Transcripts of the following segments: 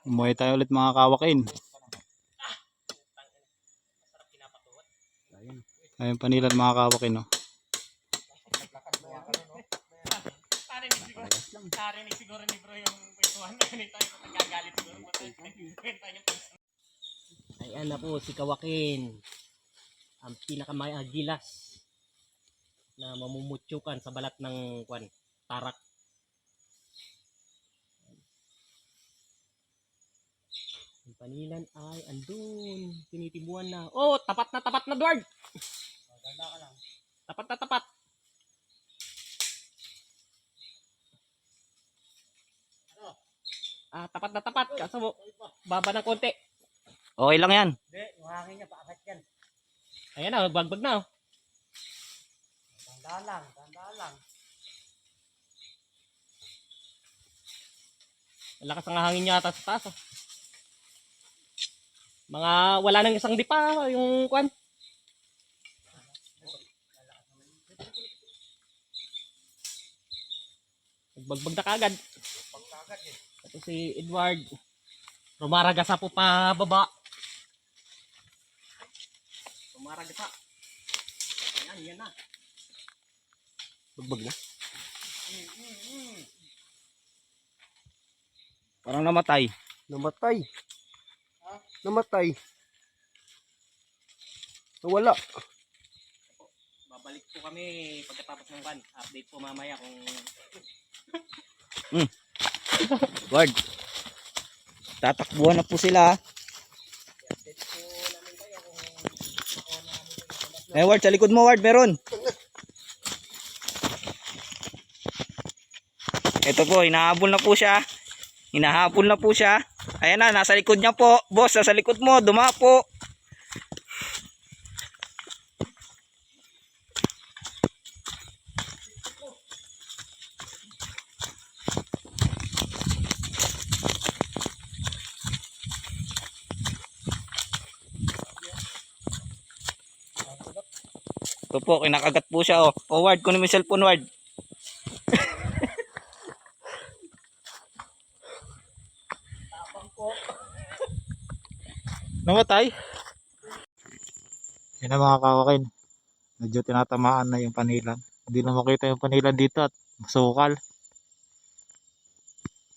Umuwi tayo ulit mga kawakin. Ayun panilan mga kawakin, no. Narinig siguro ni bro yung kwentuhan na ganito yung nagagalit siguro. Ayan na po si Kawakin. Ang pinakamagilas na mamumutsukan sa balat ng tarak. Ang panilan ay andun. Tinitibuan na. Oh, tapat na Dward. Maganda ka lang. Tapat na tapat. Tapat na tapat. Kaso baba ng konti. Okay lang yan. Hindi, yung hangin niya paakit yan. Ayan na, bagbag na. Tanda lang. Lakas ang hangin yata sa taas. Mga wala nang isang dipa yung kwan. Nagbagbag na kagad. Ito si Edward. Rumaragasa po pa baba. Rumaragasa. Yan na. Bagbag na. Parang namatay. Namatay. Nawala. Babalik po kami pagkatapos ng van. Update po mamaya kung Ward. Tatakbuhan na po sila. Ward, sa likod mo Ward, meron. Ito po, hinahabol na po siya. Ayan na, nasa likod niya po. Boss, nasa likod mo, dumapo. Ito po, kinakagat po siya. Ward, kunin mo yung cellphone, Ward. Namatay. Yan na mga kawakin. Medyo tinatamaan na yung panilan. Hindi na makita yung panilan dito at masukal.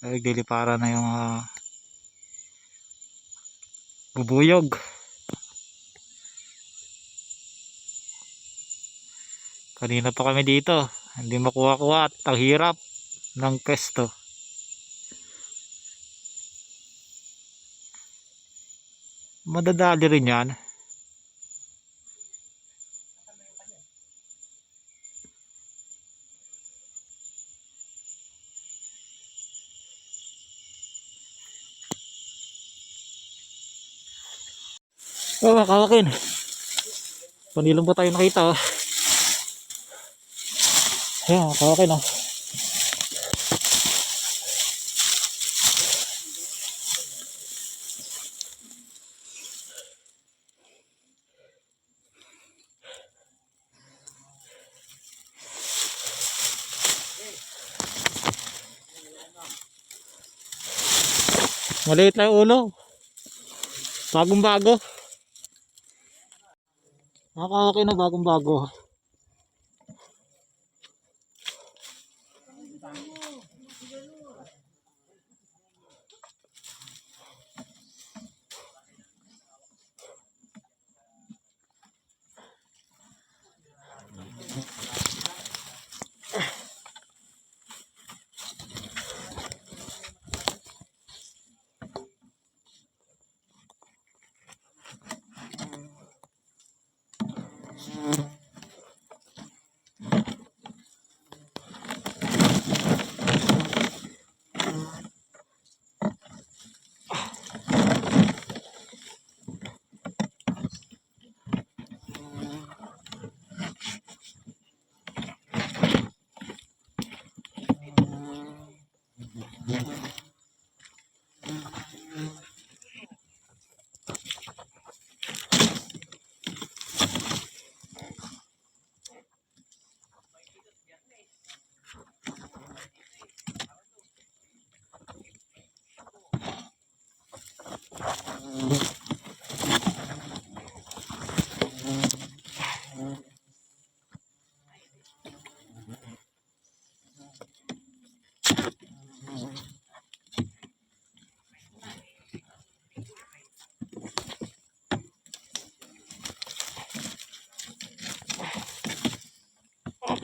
Naglilipara na yung bubuyog. Kanina pa kami dito. Hindi makuha-kuha at ang hirap ng pesto. Madadali rin yan. Kawakin. Panilang po tayo nakita. Ayan, kawakin. Maliit lang yung ulo. Bagong bago. Okay na bagong bago.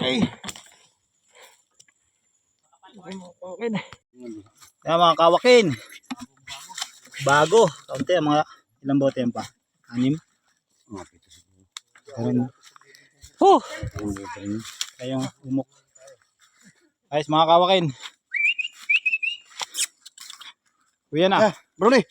Okay. Okay na. Kaya mga kawakin. Bago. Kaunti ang mga ilang bote yan pa. 6. Kayong umok. Ayos mga kawakin. Kuya na. Brony.